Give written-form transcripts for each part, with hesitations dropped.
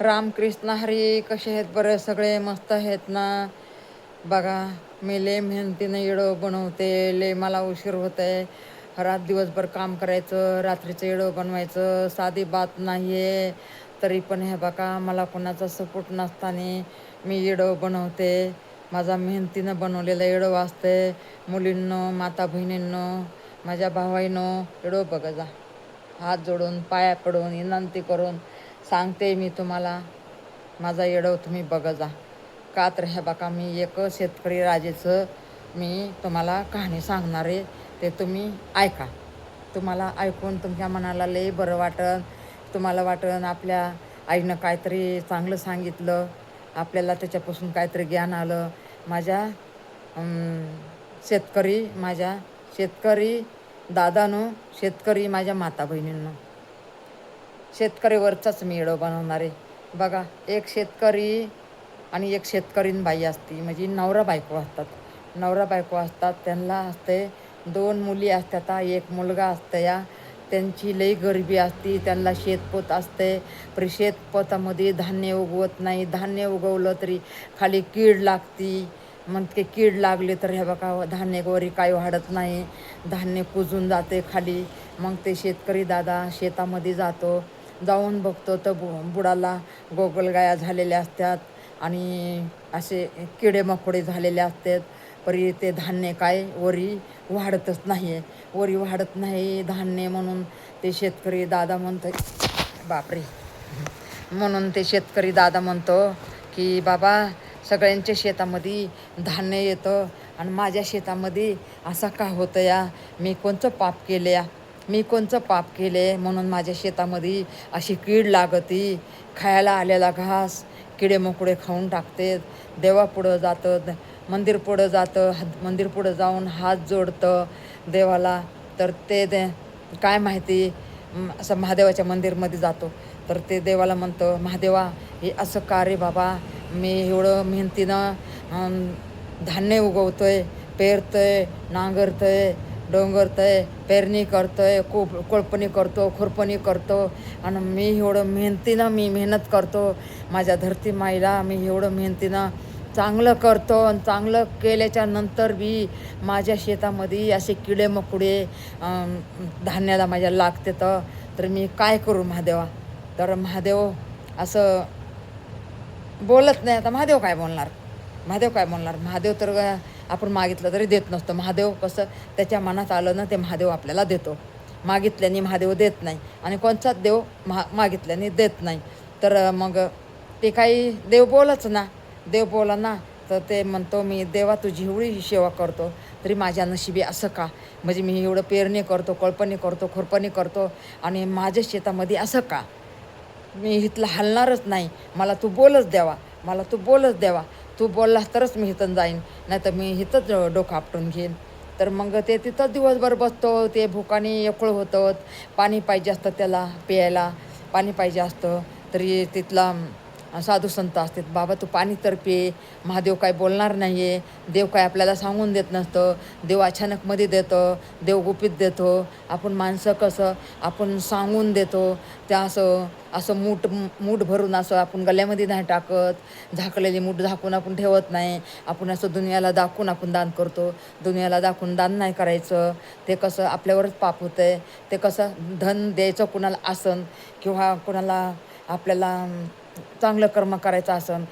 रामकृष्ण हरी. कसे आहेत बरं सगळे? मस्त आहेत ना? बघा, मी लय मेहनतीनं येडं बनवते. लय मला उशीर होत आहे. रात दिवसभर काम करायचं, रात्रीचं येडं बनवायचं साधी बात नाही आहे. तरी पण हे बघा, मला कोणाचा सपोर्ट नसताना मी येडं बनवते. माझा मेहनतीनं बनवलेलं येडं वाचते. मुलींनो, माता बहिणींनो, माझ्या भावाईनो, येडं बघा जा. हात जोडून पाया पडून विनंती करून सांगते मी तुम्हाला, माझा येडं तुम्ही बघा जा. का तर हे बघा, मी एक शेतकरी राजेचं मी तुम्हाला कहाणी सांगणार आहे. ते तुम्ही ऐका. तुम्हाला ऐकून तुमच्या मनाला लय बरं वाटन. तुम्हाला वाटन आपल्या आईनं काहीतरी चांगलं सांगितलं, आपल्याला त्याच्यापासून काहीतरी ज्ञान आलं. माझ्या शेतकरी दादानो, शेतकरी माझ्या माता बहिणींनो, शेतकरीवरचाच मी येडं बनवणार आहे. बघा, एक शेतकरी आणि एक शेतकरीण बाई असती, म्हणजे नवरा बायको असतात. नवरा बायको असतात, त्यांना असते 2 मुली असतात, एक मुलगा असतं. या त्यांची लई गरिबी असती. त्यांना शेतपोत असते, पण शेतपोतामध्ये धान्य उगवत नाही. धान्य उगवलं तरी खाली कीड लागती. मग ते कीड लागले तर हे बघा, धान्यवरी काही वाढत नाही. धान्य कुजून जाते खाली. मग ते शेतकरी दादा शेतामध्ये जातो. जाऊन बघतो तर बुडाला गोगलगाया झालेल्या असतात आणि असे किडे मकोडे झालेले असतात. परी ते धान्य काय वरी वाढतच नाही आहे. वरी वाढत नाही धान्य, म्हणून ते शेतकरी दादा म्हणतो, बापरे, म्हणून ते शेतकरी दादा म्हणतो की बाबा, सगळ्यांच्या शेतामध्ये धान्य येतं आणि माझ्या शेतामध्ये असं का होतं या? मी कोणचं पाप केले या? मी कोणचं पाप केले म्हणून माझ्या शेतामध्ये अशी कीड लागती? खायला आलेला घास किडे मकोडे खाऊन टाकते. देवापुढं जातं, मंदिर पुढं जातं, मंदिर पुढं जाऊन हात जोडतं देवाला. तर ते काय माहिती, असं महादेवाच्या मंदिरमध्ये जातो तर ते देवाला म्हणतं, महादेवा, हे असं का रे बाबा? मी एवढं मेहनतीनं धान्य उगवतोय, पेरतोय, नांगरतोय, डोंगरतोय, पेरणी करतोय, कोळपणी करतो, खुरपणी करतो, आणि मी एवढं मेहनतीनं मेहनत करतो. माझ्या धरती माईला मी एवढं मेहनतीनं चांगलं करतो, आणि चांगलं केल्याच्या नंतर बी माझ्या शेतामध्ये असे किडे मकुडे धान्याला माझ्या लागते. तर मी काय करू महादेवा? तर महादेव असं बोलत नाही. आता महादेव काय बोलणार? महादेव तर आपण मागितलं तरी देत नसतो. महादेव कसं त्याच्या मनात आलं ना, ते महादेव आपल्याला देतो. मागितल्याने महादेव देत नाही, आणि कोणताच देव मागितल्याने देत नाही. तर मग ते काही देव बोला ना, तर ते म्हणतो, मी देवा तुझी एवढी सेवा करतो तरी माझ्या नशिबी असं का? म्हणजे मी एवढं पेरणी करतो, कळपणी करतो, खुरपणी करतो, आणि माझ्या शेतामध्ये असं का? मी इथलं हलणारच नाही. मला तू बोलच द्यावा. तू बोललास तरच मी इथं जाईन, नाही तर मी इथंच डोकं आपटून घेईन. तर मग ते तिथंच दिवसभर बसतो. ते भुकाने एकळ होतं. पाणी पाहिजे असतं त्याला प्यायला, पाणी पाहिजे असतं. तरी तिथला साधू संत असतात, बाबा तू पाणी तर पे. महादेव काय बोलणार नाही आहे. देव काय आपल्याला सांगून देत नसतं. देव अचानकमध्ये देतं, देव गुपित देतो. आपण माणसं कसं आपण सांगून देतो. त्या असं मूठ भरून असं आपण गल्ल्यामध्ये नाही टाकत. झाकलेली मूठ झाकून आपण ठेवत नाही. आपण असं दुनियाला दाखवून आपण दान करतो. दुनियाला दाखवून दान नाही करायचं. ते कसं आपल्यावरच पाप होतं आहे. ते कसं धन द्यायचं कुणाला आसन, किंवा कुणाला आपल्याला चांगलं कर्म करायचं असन,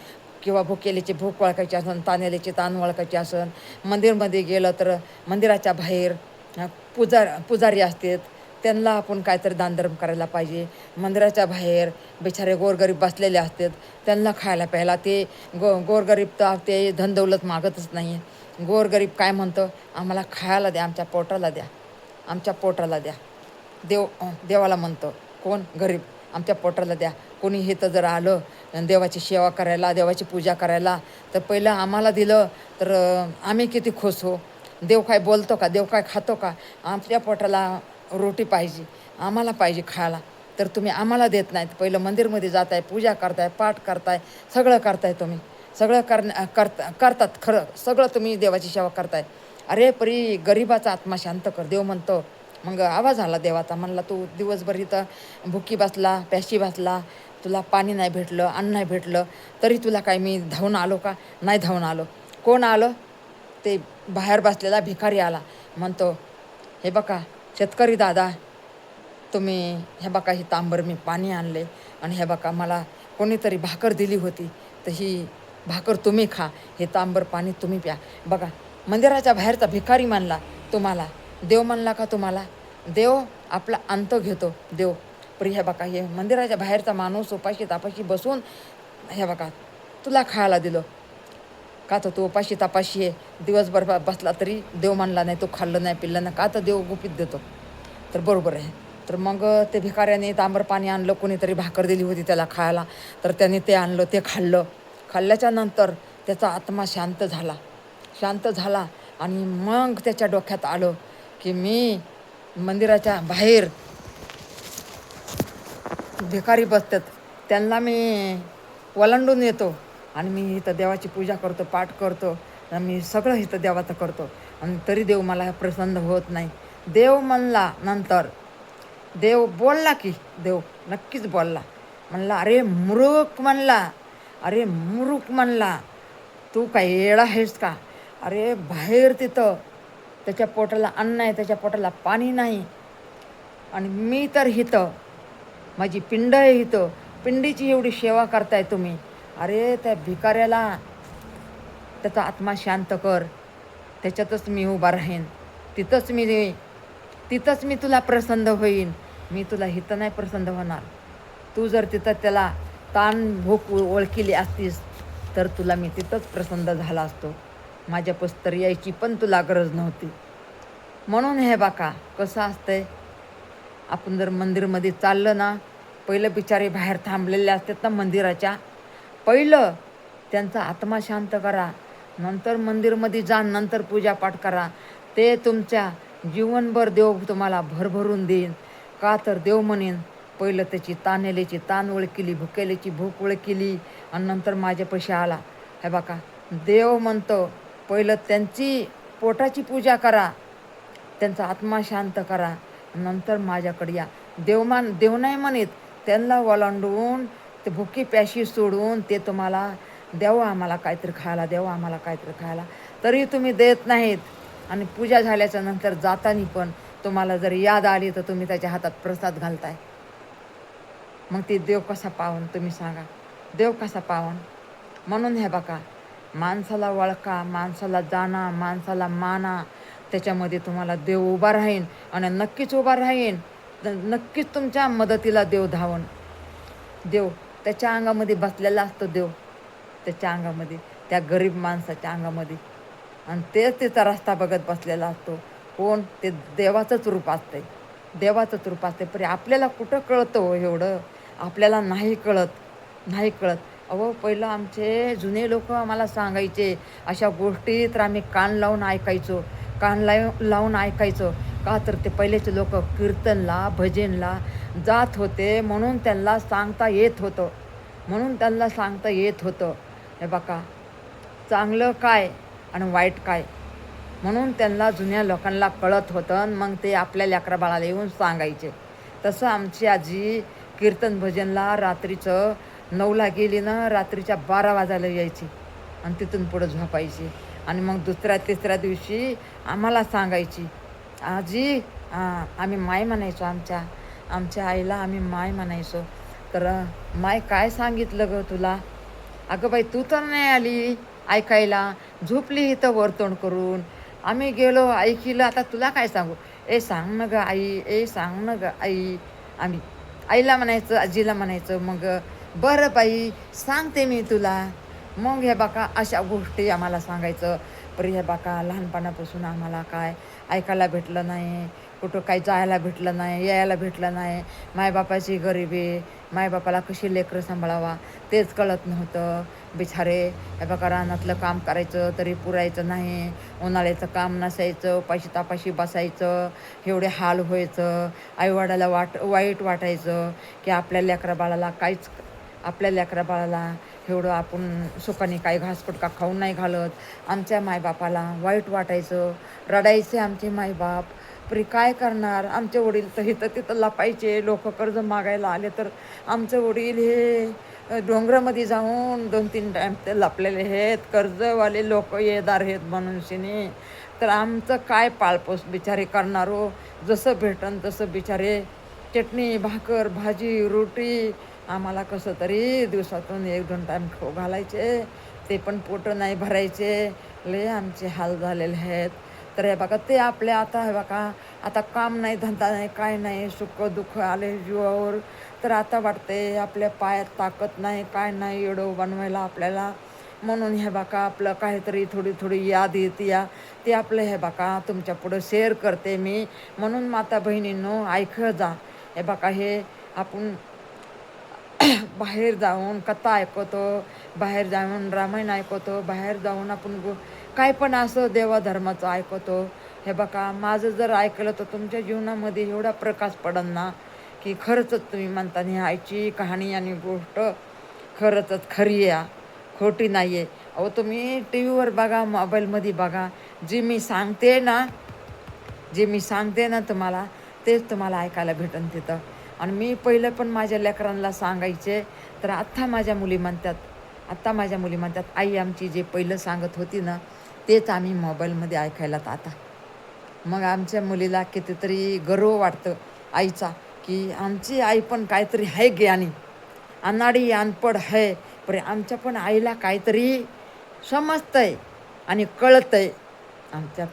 किंवा भुकेलीची भूक वळखायची असन, ताणेलीची ताण वळखायची असन. मंदिरमध्ये गेलं तर मंदिराच्या बाहेर पुजारी असतात, त्यांना आपण काहीतरी दानधर्म करायला पाहिजे. मंदिराच्या बाहेर बिचारे गोरगरीब बसलेले असतात, त्यांना खायला प्यायला. ते गोरगरीब तर ते धनदौलत मागतच नाही. गोरगरीब काय म्हणतं, आम्हाला खायला द्या, आमच्या पोटाला द्या. देवाला म्हणतं कोण? गरीब, आमच्या पोटाला द्या. कोणी हे तर जर आलं देवाची सेवा करायला, देवाची पूजा करायला, तर पहिलं आम्हाला दिलं तर आम्ही किती खुश हो. देव काय बोलतो का? देव काय खातो का? आपल्या पोटाला रोटी पाहिजे, आम्हाला पाहिजे खायला. तर तुम्ही आम्हाला देत नाहीत. पहिलं मंदिरमध्ये जाताय, पूजा करताय, पाठ करताय, सगळं करताय. तुम्ही सगळं करतात खरं, सगळं तुम्ही देवाची सेवा करताय. अरे परी गरिबाचा आत्मा शांत कर. देव म्हणतो मग आवाज आला देवाचा, म्हणला तू दिवसभर इथं भुकी बसला, प्याशी बसला, तुला पाणी नाही भेटलं, अन्न नाही भेटलं, तरी तुला काय मी धावून आलो का? नाही धावून आलो. कोण आलं? ते बाहेर बसलेला भिकारी आला. म्हणतो, हे बघा शेतकरी दादा, तुम्ही हे बघा ही तांबर मी पाणी आणले, आणि हे बघा मला कोणीतरी भाकर दिली होती, तर ही भाकर तुम्ही खा, हे तांबर पाणी तुम्ही प्या. बघा, मंदिराच्या बाहेरचा भिकारी म्हणला तुम्हाला, देव म्हणला का तुम्हाला? देव आपला अंत घेतो देव. पण हे बघा, हे मंदिराच्या बाहेरचा माणूस उपाशी तापाशी बसून हे बघा तुला खायला दिलं, का तर तू उपाशी तापाशी आहे, दिवसभर बसला तरी देव म्हणला नाही, तू खाल्लं नाही पिल्लं नाही, का तर देव गुपित देतो. तर बरोबर आहे. तर मग ते भिकाऱ्याने तांबर पाणी आणलं, कोणीतरी भाकर दिली होती त्याला खायला, तर त्याने ते आणलं, ते खाल्लं. खाल्ल्याच्या नंतर त्याचा आत्मा शांत झाला आणि मग त्याच्या डोक्यात आलं की मी मंदिराच्या बाहेर भिकारी बसतात त्यांना मी ओलांडून येतो, आणि मी इथं देवाची पूजा करतो, पाठ करतो, आणि मी सगळं इथं देवाचं करतो, आणि तरी देव मला प्रसन्न होत नाही. देव म्हणला नंतर, देव बोलला की, देव नक्कीच बोलला. म्हणला, अरे मूर्ख म्हणला, तू काय येडा आहेस का? अरे बाहेर तिथं त्याच्या पोटाला अन्न नाही, त्याच्या पोटाला पाणी नाही, आणि मी तर इथं माझी पिंड आहे, इथं पिंडीची एवढी सेवा करताय तुम्ही. अरे त्या भिकाऱ्याला त्याचा आत्मा शांत कर, त्याच्यातच मी उभा राहीन, तिथंच मी तुला प्रसन्न होईन. मी तुला इथं नाही प्रसन्न होणार. तू जर तिथं त्याला ताण भूक ओळखली असतीस तर तुला मी तिथंच प्रसन्न झाला असतो. माझ्या पस्तर यायची पण तुला गरज नव्हती. म्हणून हे बाका कसं असतंय, आपण जर मंदिरमध्ये चाललं ना, पहिलं बिचारे बाहेर थांबलेले असतात ना मंदिराच्या, पहिलं त्यांचा आत्मा शांत करा, नंतर मंदिरमध्ये जा, नंतर पूजापाठ करा. ते तुमच्या जीवनभर देव तुम्हाला भरभरून देईन. का तर देव म्हणेन, पहिलं त्याची ताणेलेची ताण ओळखली, भुकेलेची भूक ओळखली, आणि नंतर माझ्यापाशी आला. हे बघा, देव म्हणतो पहिलं त्यांची पोटाची पूजा करा, त्यांचा आत्मा शांत करा, नंतर माझ्याकडे या. देव नाही म्हणत, त्यांना ओलांडून ते भुकी प्याशी सोडून ते तुम्हाला, द्यावं आम्हाला काहीतरी खायला, द्यावं आम्हाला काहीतरी खायला, तरी तुम्ही देत नाहीत. आणि पूजा झाल्याच्या नंतर जाताना पण तुम्हाला जर याद आली तर तुम्ही त्याच्या हातात प्रसाद घालताय. मग ते देव कसा पावन तुम्ही सांगा, देव कसा पावन? म्हणून हे बघा, माणसाला ओळखा, माणसाला जाणा, माणसाला माना, त्याच्यामध्ये तुम्हाला देव उभा राहीन, आणि नक्कीच उभा राहीन. नक्कीच तुमच्या मदतीला देव धावून. देव त्याच्या अंगामध्ये बसलेला असतो, देव त्याच्या अंगामध्ये, त्या गरीब माणसाच्या अंगामध्ये, आणि तेच त्याचा रस्ता बघत बसलेला असतो. कोण? ते देवाचंच रूप असते, देवाचंच रूप असते. पण आपल्याला कुठं कळतं हो एवढं? आपल्याला नाही कळत. अहो, पहिलं आमचे जुने लोक आम्हाला सांगायचे अशा गोष्टी, तर आम्ही कान लावून ऐकायचो. का तर ते पहिलेचे लोक कीर्तनला, भजनला जात होते, म्हणून त्यांना सांगता येत होतं. हे बघा, चांगलं काय आणि वाईट काय, म्हणून त्यांना जुन्या लोकांना कळत होतं. मग ते आपल्या लेकरा बाळाला येऊन सांगायचे. तसं आमची आजी कीर्तन भजनला रात्रीचं 9ला गेली ना, रात्रीच्या 12 वाजायला यायची, आणि तिथून पुढं झोपायची. आणि मग दुसऱ्या तिसऱ्या दिवशी आम्हाला सांगायची, आजी आम्ही माय म्हणायचो, आमच्या आईला आम्ही माय म्हणायचो. तर माय काय सांगितलं ग तुला? अगं बाई, तू तर नाही आली ऐकायला, झोपली इथं वरतोंड करून. आम्ही गेलो ऐकिलं, आता तुला काय सांगू? सांग ना ग आई. आम्ही आईला म्हणायचं, आजीला म्हणायचं. मग बरं बाई, सांगते मी तुला. मग हे बाका अशा गोष्टी आम्हाला सांगायचं. पर हे बाका लहानपणापासून आम्हाला काय ऐकायला भेटलं नाही, कुठं काही जायला भेटलं नाही, यायला भेटलं नाही. मायबापाची गरिबी, मायबापाला कशी लेकरं सांभाळावा तेच कळत नव्हतं. बिचारे हे बघा, रानातलं काम करायचं तरी पुरायचं नाही, उन्हाळ्याचं काम नसायचं, तापाशी बसायचं, एवढे हाल व्हायचं. आईवडिलाला वाईट वाटायचं की आपल्या लेकरा बाळाला एवढं आपण सुखाने काही घासपुटका खाऊन नाही घालत. आमच्या मायबापाला वाईट वाटायचं, रडायचे आमचे मायबाप. परी काय करणार. आमचे वडील तर इथं तिथं लपायचे. लोक कर्ज मागायला आले तर आमचे वडील हे डोंगरामध्ये जाऊन 2-3 टाईम ते लपलेले आहेत. कर्जवाले लोक येदार आहेत म्हणून शिने. तर आमचं काय पाळपोस बिचारे करणार हो. जसं भेटन तसं बिचारे चटणी भाकर भाजी रोटी आम्हाला कसं तरी दिवसातून 1-2 टाईम खाऊ घालायचे. ते पण पोटं नाही भरायचे. लय आमचे हाल झालेले आहेत. तर हे बघा ते आपले आता हे बघा आता काम नाही धंदा नाही काय नाही सुख दुःख आले जीवावर. तर आता वाटते आपल्या पायात ताकद नाही काय नाही एवढं बनवायला आपल्याला. म्हणून हे बघा आपलं काहीतरी थोडी थोडी याद येते या ते आपलं हे बघा तुमच्या पुढं शेअर करते मी. म्हणून माता बहिणींनो ऐकत जा. हे बघा हे आपण बाहेर जाऊन कथा ऐकतो, बाहेर जाऊन रामायण ऐकतो, बाहेर जाऊन आपण काय पण असं देवाधर्माचं ऐकतो. हे बघा माझं जर ऐकलं तर तुमच्या जीवनामध्ये एवढा प्रकाश पडन ना की खरंच तुम्ही म्हणता ही आईची कहाणी आणि गोष्ट खरंच खरी आहे, खोटी नाही आहे. अहो तुम्ही टी व्हीवर बघा मोबाईलमध्ये बघा जे मी सांगते ना तुम्हाला तेच तुम्हाला ऐकायला भेटन तिथं. आणि मी पहिलं पण माझ्या लेकरांना सांगायचे. तर आत्ता माझ्या मुली म्हणतात आई आमची जे पहिलं सांगत होती ना तेच आम्ही मोबाईलमध्ये ऐकायलात आता. मग आमच्या मुलीला कितीतरी गर्व वाटतं आईचा की आमची आई पण काहीतरी आहे ज्ञानी अनाडी अनपड आहे पण आमच्या पण आईला काहीतरी समजतंय आणि कळतंय. आमच्या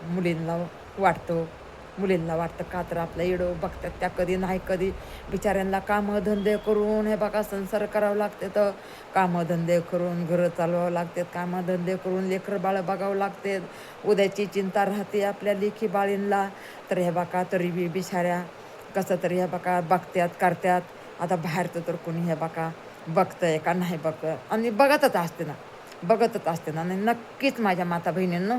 मुलींना वाटतं का तर आपलं एवढं बघतात त्या कधी नाही कधी बिचाऱ्यांना कामं धंदे करून हे बघा संसार करावं लागते. तर कामं धंदे करून घरं चालवावं लागतात, कामं धंदे करून लेकरं बाळं बघावं लागते. उद्याची चिंता राहते आपल्या लेकी बाळींना. तर हे बघा तरी बी बिचाऱ्या कसं तरी हे बघा बघतात करतात. आता बाहेरचं तर कोणी हे बघा बघतंय का नाही बघत आणि बघतच असते ना आणि नक्कीच माझ्या माता बहिणींनो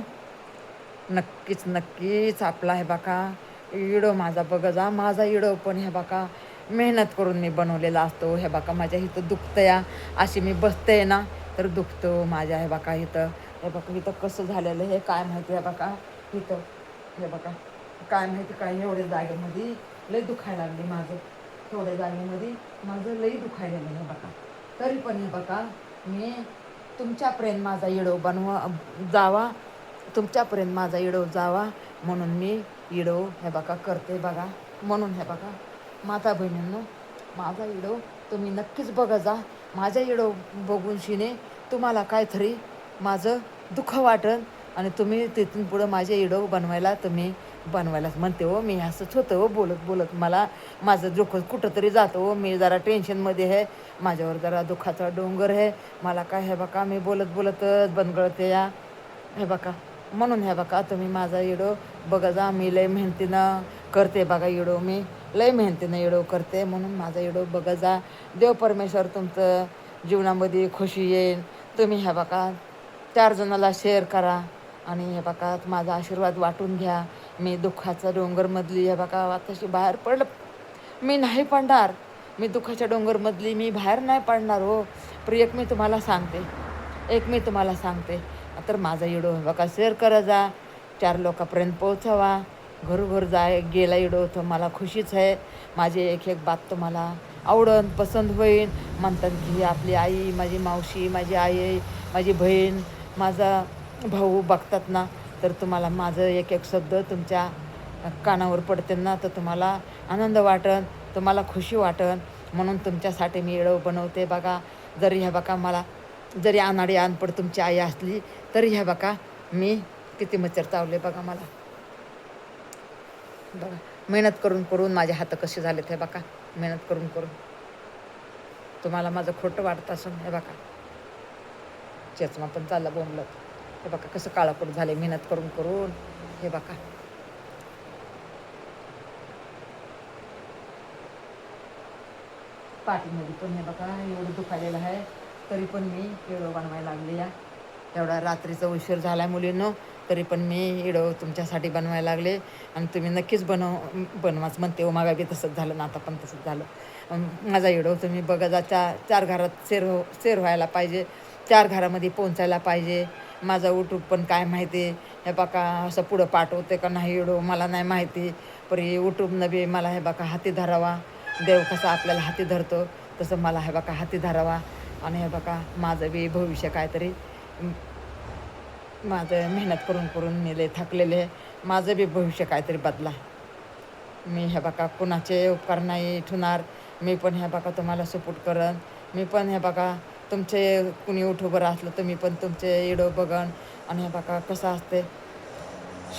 नक्कीच आपला हे बघा इडो माझा बघा जा माझा इडो पण हे बघा मेहनत करून मी बनवलेला असतो. हे बघा माझ्या इथं दुखतं या अशी मी बसते ना तर दुखतो माझ्या हे बघा इथं कसं झालेलं हे काय माहिती. हे बघा इथं हे बघा काय माहिती काय एवढ्या जागेमध्ये लय दुखायला लागले माझं. थोड्या जागेमध्ये माझं लई दुखायला हे बघा. तरी पण हे बघा मी तुमच्यापर्यंत माझा इडो जावा म्हणून मी इडो हे बघा करते बघा. म्हणून हे बघा माता बहिणींनो माझा इडो तुम्ही नक्कीच बघा जा. माझा इडो बघून शिने तुम्हाला काहीतरी माझं दुःख वाटन आणि तुम्ही तिथून पुढं माझे इडो बनवायलाच म्हणते हो. मी असंच होतं हो बोलत मला माझं दुःख कुठंतरी जातं हो. मी जरा टेन्शनमध्ये आहे, माझ्यावर जरा दुःखाचा डोंगर आहे. मला काय हे बघा मी बोलतच बनगळते या हे बघा. म्हणून हे बघा तुम्ही माझा इडो बघा जा. मी लय मेहनतीनं करते बघा इडो. मी लय मेहनतीनं इडो करते म्हणून माझा इडो बघा जा. देव परमेश्वर तुमचं जीवनामध्ये खुशी येईल. तुम्ही हे बघा 4 जणाला शेअर करा आणि हे बघा माझा आशीर्वाद वाटून घ्या. मी दुःखाचा डोंगरमधली हे बघा आताशी बाहेर मी नाही पडणार. मी दुःखाच्या डोंगरमधली मी बाहेर नाही पडणार हो. पण एक मी तुम्हाला सांगते तर माझा इडो बघा शेअर करा जा. 4 लोकांपर्यंत पोहोचवा. घरोघर गेला इडो तर मला खुशीच आहे. माझी एक बात तुम्हाला आवडन पसंत होईल. म्हणतात की आपली आई माझी मावशी माझी आई माझी बहीण माझा भाऊ बघतात ना तर तुम्हाला माझं एक शब्द तुमच्या कानावर पडते ना तर तुम्हाला आनंद वाटन, तुम्हाला खुशी वाटन. म्हणून तुमच्यासाठी मी इडो बनवते बघा. जरी ह्या बघा मला जरी अनाडी अनपड तुमची आई असली तरी ह्या बघा मी किती मच्छर चावले बघा मला. बघा मेहनत करून माझे हात कसे झालेत हे बघा. मेहनत करून तुम्हाला माझं खोटं वाटत असून हे बघा चष्मा पण चालला बोंबलत. हे बघा कसं काळापड झाले मेहनत करून हे बघा. पाठीमध्ये पण हे बघा एवढं दुखायलेलं आहे तरी पण मी इडो बनवायला लागले या. एवढा रात्रीचा उशीर झाला मुलींनो तरी पण मी इडो तुमच्यासाठी बनवायला लागले आणि तुम्ही नक्कीच बनवाच म्हणते हो. मागा बी तसंच झालं ना आता पण तसंच झालं. माझा इडो तुम्ही बघा जा. 4 घरात शेर व्हायला पाहिजे, 4 घरामध्ये पोहोचायला पाहिजे. माझा यूट्यूब पण काय माहिती हे बघा असं पुढं पाठवते का नाही एवढं मला नाही माहिती. पण यूट्यूबनं बी मला हे बघा हाती धरावा. देव कसा आपल्याला हाती धरतो तसं मला हे बघा हाती धरावा. आणि हे बघा माझं बी भविष्य काहीतरी माझं मेहनत करून करून मी लय थकलेले. माझं बी भविष्य काहीतरी बदला. मी हे बघा कुणाचे उपकार नाही ठेवणार. मी पण हे बघा तुम्हाला सपोर्ट करन. मी पण हे बघा तुमचे कुणी यूट्यूबर असलं तर मी पण तुमचे व्हिडिओ बघन. आणि हे बघा कसं असते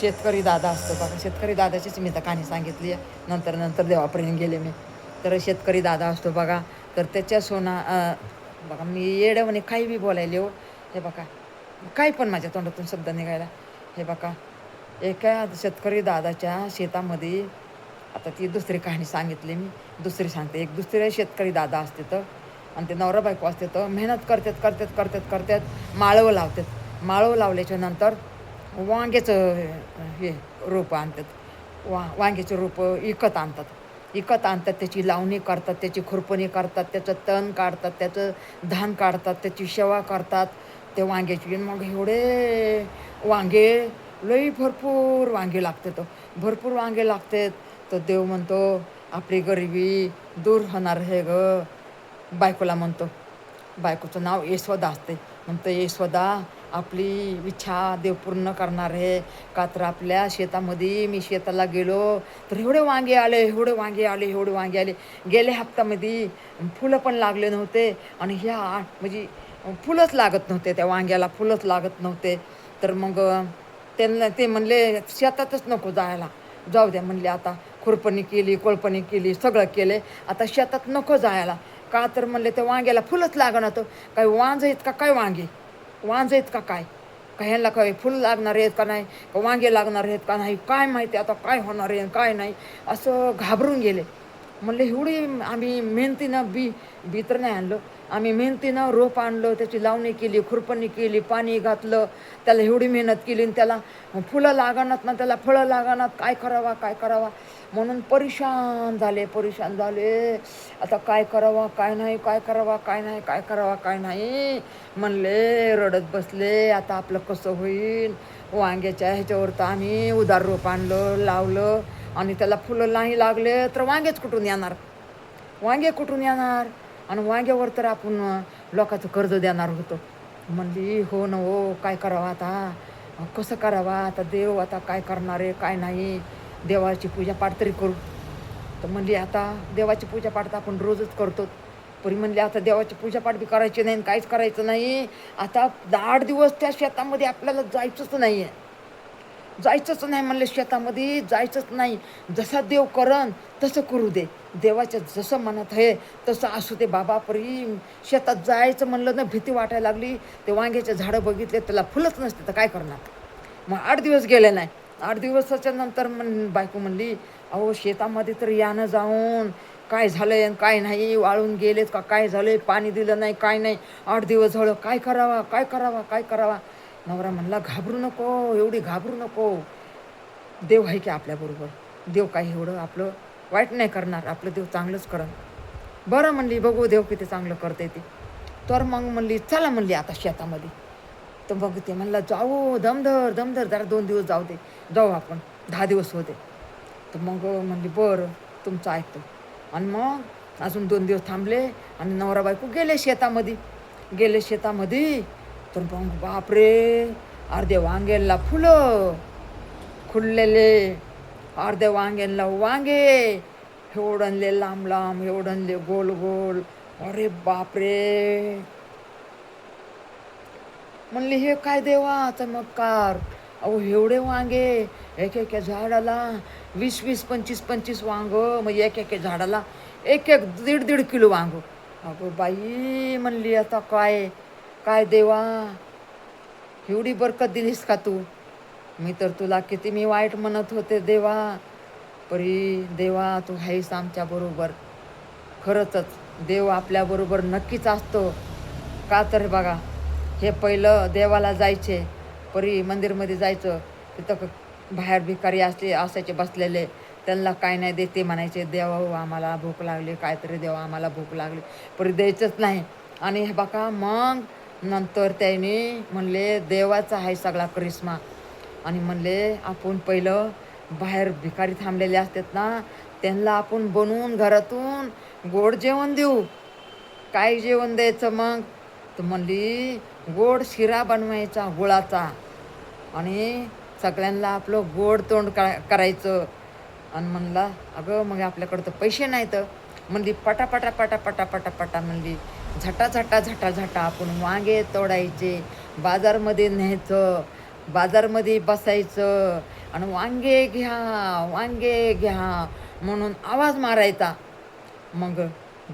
शेतकरी दादा असतो बघा. शेतकरी दादाचीच मी तर कहाणी सांगितली आहे. नंतर नंतर देवापर्यंत गेले मी. तर शेतकरी दादा असतो बघा. तर त्याच्या बघा मी येड्यावाने काही बी बोलायले हो. हे बघा काही पण माझ्या तोंडातून शब्द निघायला. हे बघा एका शेतकरी दादाच्या शेतामध्ये आता ती दुसरी कहाणी सांगितली मी. दुसरी सांगते. एक दुसरे शेतकरी दादा असते तर आणि ते नवरा बायको असते तर मेहनत करतात माळव लावतात. माळव लावल्याच्या नंतर वांग्याचं हे रोपं आणतात. वांग्याचं रोपं विकत आणतात त्याची लावणी करतात, त्याची खुरपणी करतात, त्याचं तण काढतात, त्याचं धान काढतात, त्याची सेवा करतात ते वांग्याची. मग एवढे वांगे लई भरपूर वांगे लागतात. भरपूर वांगे लागतात. तर देव म्हणतो आपली गरिबी दूर होणार हे ग. बायकोला म्हणतो, बायकोचं नाव यशोदा असते. म्हणतो यशोदा आपली इच्छा देव पूर्ण करणार आहे का. तर आपल्या शेतामध्ये मी शेताला गेलो तर एवढे वांगे आले. गेल्या हप्त्यामध्ये फुलं पण लागले नव्हते आणि ह्या म्हणजे फुलंच लागत नव्हते. त्या वांग्याला फुलंच लागत नव्हते. तर मग त्यांना ते म्हणले शेतातच नको जायला. जाऊ द्या म्हणले आता खुरपणी केली, कोळपणी केली, सगळं केले, आता शेतात नको जायला. का तर म्हणले त्या वांग्याला फुलंच लागणार. तर काय वांज आहेत का काय वांगे वांज आहेत का काय ह्यांना काय फुल लागणार आहेत का नाही का वांगे लागणार आहेत का नाही काय माहिती आता काय होणार आहे काय नाही. असं घाबरून गेले. म्हणले एवढी आम्ही मेहनतीनं बी तर नाही आणलं. आम्ही मेहनतीनं रोप आणलं, त्याची लावणी केली, खुरपणी केली, पाणी घातलं, त्याला एवढी मेहनत केली आणि त्याला फुलं लागणार ना, त्याला फळं लागणार. काय करावा म्हणून परेशान झाले. आता काय करावा काय नाही म्हणले. रडत बसले. आता आपलं कसं होईल. वांग्याच्या ह्याच्यावर तर आम्ही उदार रोप आणलं, लावलं आणि त्याला फुलं नाही लागले तर वांगे कुठून येणार. आणि वांग्यावर तर आपण लोकांचं कर्ज देणार होतो. म्हणली हो ना हो काय करावं आता कसं करावा. आता देव आता काय करणार आहे काय नाही. देवाची पूजापाठ तरी करू. तर म्हणली आता देवाची पूजापाठ तर आपण रोजच करतो. परी म्हणली आता देवाची पूजापाठ बी करायची नाही काहीच करायचं नाही. आता 8 दिवस त्या शेतामध्ये आपल्याला जायचंच नाही म्हणले. शेतामध्ये जायचंच नाही. जसा देव करन तसं करू दे. देवाच्या जसं मनात आहे तसं असू दे बाबा. परी शेतात जायचं म्हणलं ना भीती वाटायला लागली. ते वांग्याचे झाडं बघितले त्याला फुलंच नसते तर काय करणार. मग 8 दिवस गेले नाही. 8 दिवसाच्या नंतर बायको म्हणली अहो शेतामध्ये तर यानं जाऊन काय झालंय आणि काय नाही. वाळून गेलेत का काय झालंय. पाणी दिलं नाही काय नाही. 8 दिवस झालं काय करावा. नवरा म्हणला घाबरू नको एवढी घाबरू नको. देव आहे की आपल्याबरोबर. देव काही एवढं आपलं वाईट नाही करणार. आपलं देव चांगलंच करन. बरं म्हणली बघू देव किती चांगलं करते ते. तर मग म्हणली चला म्हणली आता शेतामध्ये. तर मग ते म्हणलं जाऊ दमधर जरा 2 दिवस जाऊ आपण 10 दिवस होते. तर मग म्हणली बरं तुमचं ऐकतो. आणि मग अजून 2 दिवस थांबले आणि नवरा बायको गेले शेतामध्ये. तर मग बापरे अर्ध्या वांग्यांना फुलं खुललेले, अर्ध्या वांग्यांना वांगे एवढणले लांब एवढणले गोल. अरे बापरे म्हणले हे काय देवा चमत्कार. अहो एवढे वांगे एका झाडाला 20 25 वांग. मग एका झाडाला 1-1 किलो वांग. अगो बाई म्हणली आता काय देवा एवढी बरकत दिलीस का तू. मी तर तुला किती मी वाईट म्हणत होते देवा. परी देवा तू आहेस आमच्या बरोबर. खरंच देव आपल्याबरोबर नक्कीच असतो. का तर बघा हे पहिलं देवाला जायचे. परी मंदिरमध्ये जायचं तिथं बाहेर भिकारी असायचे बसलेले. त्यांना काय नाही देते म्हणायचे देवा आम्हाला भूक लागली काहीतरी देवा आम्हाला भूक लागली. परी द्यायचंच नाही. आणि हे बघा मग नंतर त्याने म्हणले देवाचा आहे सगळा करिश्मा. आणि म्हणले आपण पहिलं बाहेर भिकारी थांबलेले असतात ना, त्यांना आपण बनवून घरातून गोड जेवण देऊ. काय जेवण द्यायचं मग? तर म्हणली गोड शिरा बनवायचा गुळाचा आणि सगळ्यांना आपलं गोड तोंड करायचं. आणि म्हणला अगं मग आपल्याकडं तर पैसे नाहीत. म्हणली पटापटा पटापटा पटापटा म्हणली झटा झटा झटा झटा आपण वांगे तोडायचे, बाजारमध्ये न्यायचं, बाजारमध्ये बसायचं आणि वांगे घ्या वांगे घ्या म्हणून आवाज मारायचा. मग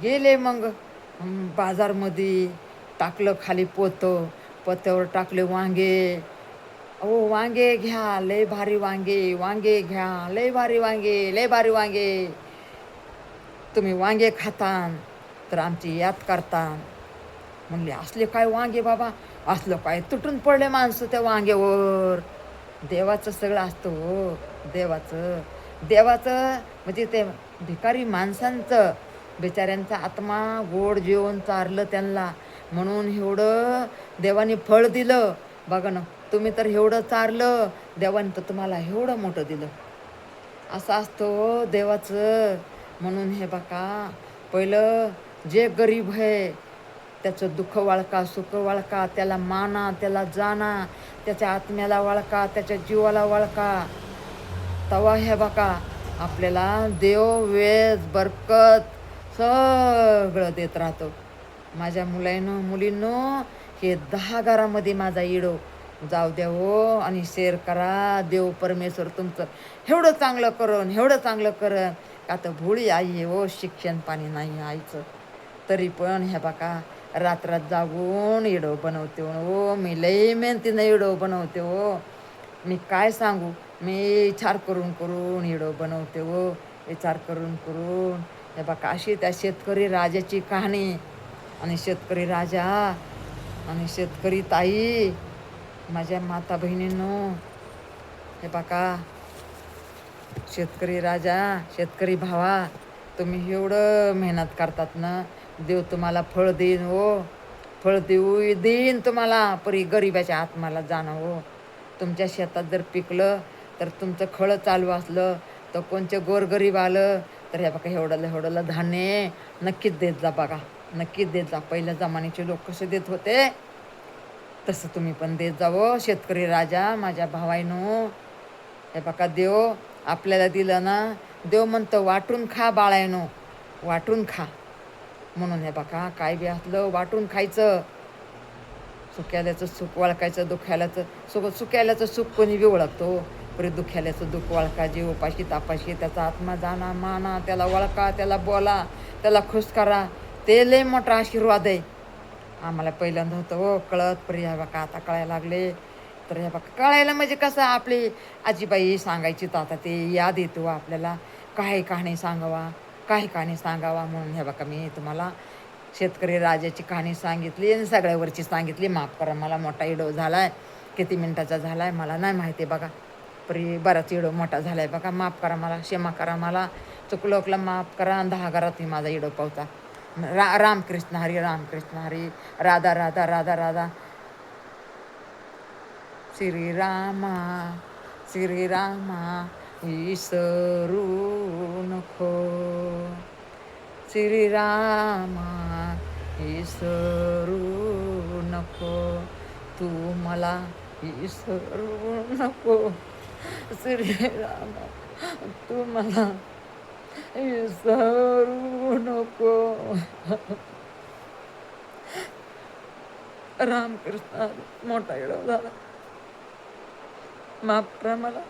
गेले मग बाजारमध्ये, टाकलं खाली पोतं, पोत्यावर टाकले वांगे. अहो वांगे घ्या लय भारी वांगे, वांगे घ्या लय भारी वांगे, लय भारी वांगे. तुम्ही वांगे खातान तर आमची याद करतान. म्हणले असले काय वांगे बाबा, असलं काय तुटून पडले माणसं त्या वांग्यावर. देवाचं सगळं असतं हो, देवाचं देवाचं म्हणजे ते भिकारी माणसांचं बिचाऱ्यांचा आत्मा गोड जेवण चारलं त्यांना म्हणून एवढं देवाने फळ दिलं. बघा ना, तुम्ही तर एवढं चारलं, देवाने तर तुम्हाला एवढं मोठं दिलं. असं असतं हो देवाचं. म्हणून हे बघा, पहिलं जे गरीब आहे त्याचं दुःख वळका, सुख वळका, त्याला माना, त्याला जाना, त्याच्या आत्म्याला वळका, त्याच्या जीवाला वळका. तवा हे बघा आपल्याला देव वेज बरकत सगळं देत राहतो. माझ्या मुलींनो हे 10 घरामध्ये माझा इडो जाऊ द्या हो आणि शेअर करा. देव परमेश्वर तुमचं एवढं चांगलं करून एवढं चांगलं करण. का तर भोळी आई आहे हो, शिक्षण पाणी नाही आईचं, तरी पण हे बघा रात्रात जागून इडो बनवते हो. मी लई मेहनतीनं इडो बनवते हो. मी काय सांगू, मी विचार करून करून इडो बनवते हो, विचार करून करून. हे बघा अशी त्या शेतकरी राजाची कहाणी. आणि शेतकरी राजा आणि शेतकरी ताई, माझ्या माता बहिणींनो, हे बघा शेतकरी राजा, शेतकरी भावा, तुम्ही एवढं मेहनत करतात ना, देव तुम्हाला फळ देईन हो, फळ देईन तुम्हाला. परी गरिबाच्या आत्माला जाणं हो. तुमच्या शेतात जर पिकलं तर तुमचं खळं चालू असलं तर कोणचे गोरगरीब आलं तर हे बघा एवढं धान्य नक्कीच देत जा. बघा नक्कीच देत जा. पहिल्या जमान्याचे लोक कसे देत होते तसं तुम्ही पण देत जावं. शेतकरी राजा माझ्या भावाईनो, हे बघा देव आपल्याला दिलं ना, देव म्हणतं वाटून खा बाळायनो, वाटून खा. म्हणून हे बघा काय बी असलं वाटून खायचं. सुक्याल्याचं सुख वळखायचं, दुःख्याल्याचं सुक्याल्याचं सुख कोणी बी ओळखतो, परी दुःख्याल्याचं दुःख वळखा. जे उपाशी तापाशी त्याचा आत्मा जाणा माना, त्याला वळखा, त्याला बोला, त्याला खुश करा. ते लय मोठा आशीर्वाद आहे. आम्हाला पहिल्यांदा होतं हो कळत, परी ह्या बघा आता कळायला लागले. तर ह्या बघा कळायला म्हणजे कसं, आपली आजीबाई सांगायची तर आता ते याद येतो आपल्याला. काही कहाणी सांगावा, काही कहाणी सांगावा म्हणून हे बघा मी तुम्हाला शेतकरी राजाची कहाणी सांगितली आणि सगळ्यावरची सांगितली. माफ करा, मला मोठा इडो झालाय. किती मिनिटाचा झालाय मला नाही माहिती बघा, परी बराच इडो मोठा झालाय बघा. माफ करा मला, क्षमा करा मला, चुकलोकला माफ करा. 10 घरात मी माझा इडो पावता. रामकृष्ण हरी, रामकृष्ण हरी, राधा राधा राधा राधा. श्रीरामा श्रीरामा विसरू नको, श्रीरामा विसरू नको, तू मला विसरू नको, श्रीरामा तू मला विसरू नको. रामकृष्ण मोठा इडो झाला, माफ करा मला.